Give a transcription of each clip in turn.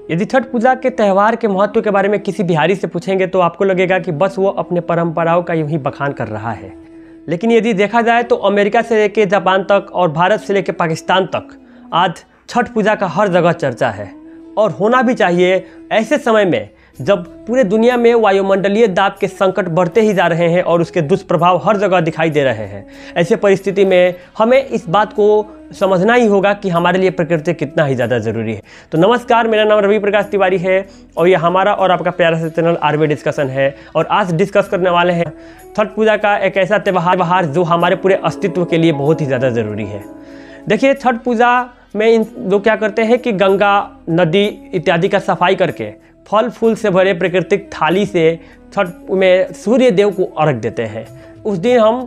यदि छठ पूजा के त्यौहार के महत्व के बारे में किसी बिहारी से पूछेंगे तो आपको लगेगा कि बस वो अपने परंपराओं का यूं ही बखान कर रहा है। लेकिन यदि देखा जाए तो अमेरिका से लेकर जापान तक और भारत से लेकर पाकिस्तान तक आज छठ पूजा का हर जगह चर्चा है, और होना भी चाहिए ऐसे समय में जब पूरे दुनिया में वायुमंडलीय दाब के संकट बढ़ते ही जा रहे हैं और उसके दुष्प्रभाव हर जगह दिखाई दे रहे हैं। ऐसे परिस्थिति में हमें इस बात को समझना ही होगा कि हमारे लिए प्रकृति कितना ही ज़्यादा ज़रूरी है। तो नमस्कार, मेरा नाम रवि प्रकाश तिवारी है और ये हमारा और आपका प्यारा सा चैनल आरवी डिस्कशन है। और आज डिस्कस करने वाले हैं छठ पूजा का एक ऐसा त्यौहार जो हमारे पूरे अस्तित्व के लिए बहुत ही ज़्यादा ज़रूरी है। देखिए, छठ पूजा में इन लोग क्या करते हैं कि गंगा, नदी इत्यादि का सफाई करके फल फूल से भरे प्राकृतिक थाली से छठ में सूर्य देव को अर्घ देते हैं। उस दिन हम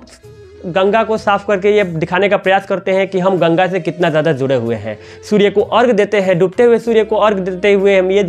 गंगा को साफ करके ये दिखाने का प्रयास करते हैं कि हम गंगा से कितना ज़्यादा जुड़े हुए हैं। सूर्य को अर्घ देते हैं, डूबते हुए सूर्य को अर्घ देते हुए हम ये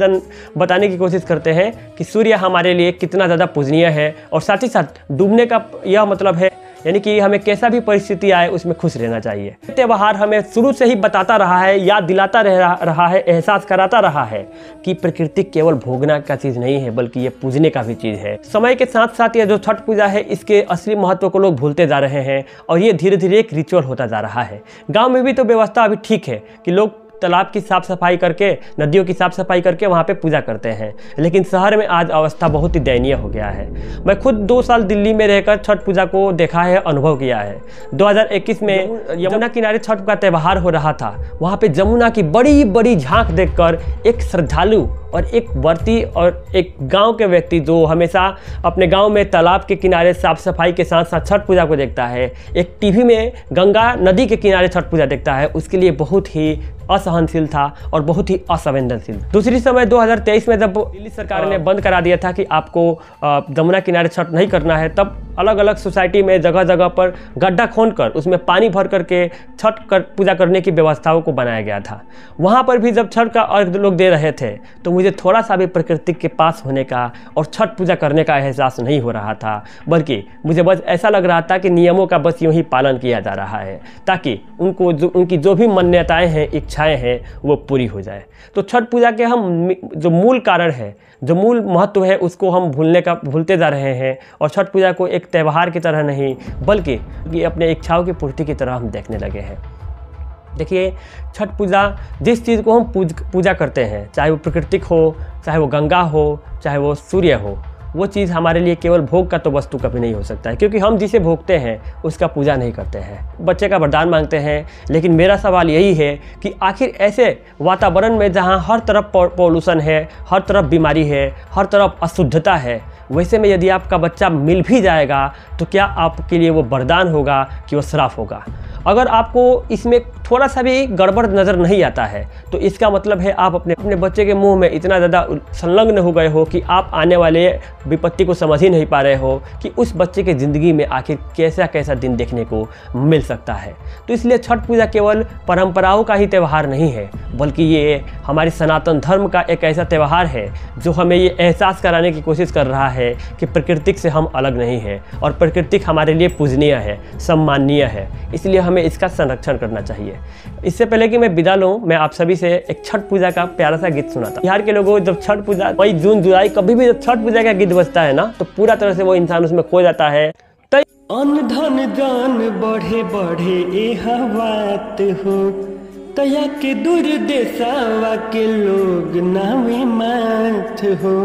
बताने की कोशिश करते हैं कि सूर्य हमारे लिए कितना ज़्यादा पूजनीय है। और साथ ही साथ डूबने का यह मतलब है यानी कि हमें कैसा भी परिस्थिति आए उसमें खुश रहना चाहिए। त्यौहार हमें शुरू से ही बताता रहा है, याद दिलाता रहा है, एहसास कराता रहा है कि प्रकृति केवल भोगना का चीज़ नहीं है बल्कि ये पूजने का भी चीज़ है। समय के साथ साथ ये जो छठ पूजा है इसके असली महत्व को लोग भूलते जा रहे हैं और ये धीरे धीरे एक रिचुअल होता जा रहा है। गाँव में भी तो व्यवस्था अभी ठीक है कि लोग तालाब की साफ सफाई करके, नदियों की साफ सफाई करके वहाँ पे पूजा करते हैं, लेकिन शहर में आज अवस्था बहुत ही दयनीय हो गया है। मैं खुद 2 साल दिल्ली में रहकर छठ पूजा को देखा है, अनुभव किया है। 2021 में यमुना किनारे छठ का त्यौहार हो रहा था। वहाँ पे जमुना की बड़ी बड़ी झांक देखकर एक श्रद्धालु और एक व्रती और एक गांव के व्यक्ति जो हमेशा अपने गांव में तालाब के किनारे साफ सफाई के साथ साथ छठ पूजा को देखता है, एक टीवी में गंगा नदी के किनारे छठ पूजा देखता है, उसके लिए बहुत ही असहनशील था और बहुत ही असंवेदनशील। दूसरी समय 2023 में जब दिल्ली सरकार ने बंद करा दिया था कि आपको जमुना किनारे छठ नहीं करना है, तब अलग अलग सोसाइटी में जगह जगह पर गड्ढा खोदकर उसमें पानी भर करके पूजा करने की व्यवस्थाओं को बनाया गया था। वहाँ पर भी जब छठ का अर्घ लोग दे रहे थे तो मुझे थोड़ा सा भी प्रकृति के पास होने का और छठ पूजा करने का एहसास नहीं हो रहा था, बल्कि मुझे बस ऐसा लग रहा था कि नियमों का बस यूं ही पालन किया जा रहा है ताकि उनकी जो भी मान्यताएं हैं, इच्छाएं हैं, वो पूरी हो जाए। तो छठ पूजा के हम जो मूल कारण है, जो मूल महत्व है, उसको हम भूलते जा रहे हैं और छठ पूजा को एक त्यौहार की तरह नहीं बल्कि अपने इच्छाओं की पूर्ति की तरह हम देखने लगे हैं। देखिए, छठ पूजा जिस चीज़ को हम पूजा करते हैं, चाहे वो प्राकृतिक हो, चाहे वो गंगा हो, चाहे वो सूर्य हो, वो चीज़ हमारे लिए केवल भोग का तो वस्तु कभी नहीं हो सकता है, क्योंकि हम जिसे भोगते हैं उसका पूजा नहीं करते हैं। बच्चे का वरदान मांगते हैं, लेकिन मेरा सवाल यही है कि आखिर ऐसे वातावरण में जहाँ हर तरफ पॉल्यूशन है, हर तरफ बीमारी है, हर तरफ अशुद्धता है, वैसे में यदि आपका बच्चा मिल भी जाएगा तो क्या आपके लिए वो वरदान होगा कि वो श्राप होगा? अगर आपको इसमें थोड़ा सा भी गड़बड़ नज़र नहीं आता है तो इसका मतलब है आप अपने बच्चे के मुंह में इतना ज़्यादा संलग्न हो गए हो कि आप आने वाले विपत्ति को समझ ही नहीं पा रहे हो कि उस बच्चे की ज़िंदगी में आखिर कैसा कैसा दिन देखने को मिल सकता है। तो इसलिए छठ पूजा केवल परंपराओं का ही त्यौहार नहीं है, बल्कि ये हमारे सनातन धर्म का एक ऐसा त्यौहार है जो हमें ये एहसास कराने की कोशिश कर रहा है कि प्रकृति से हम अलग नहीं हैं और प्रकृति हमारे लिए पूजनीय है, सम्माननीय है। इसलिए हमें इसका संरक्षण करना चाहिए। इससे पहले कि मैं विदा लूँ, मैं आप सभी से एक छठ पूजा का प्यारा सा गीत सुनाता हूँ। बिहार के लोगों, जब छठ पूजा मई, जून, जुलाई कभी भी जब छठ पूजा का गीत बजता है ना तो पूरा तरह से वो इंसान उसमें खो जाता है। अन्न धन जान बढ़े बढ़े ए हवात हो, तया के दूर देसावा के लोग नावे माथ हो।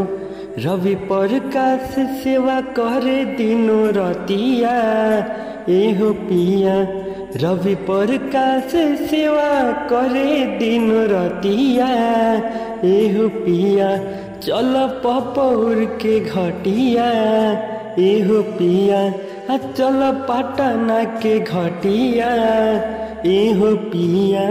रवि प्रकाश सेवा करे दिनों रतिया एहो पिया, रवि प्रकाश सेवा करे दिनों रतिया एहो पिया। चल पपौर के घटिया एहो पिया, चल पटना के घटिया एहो पिया।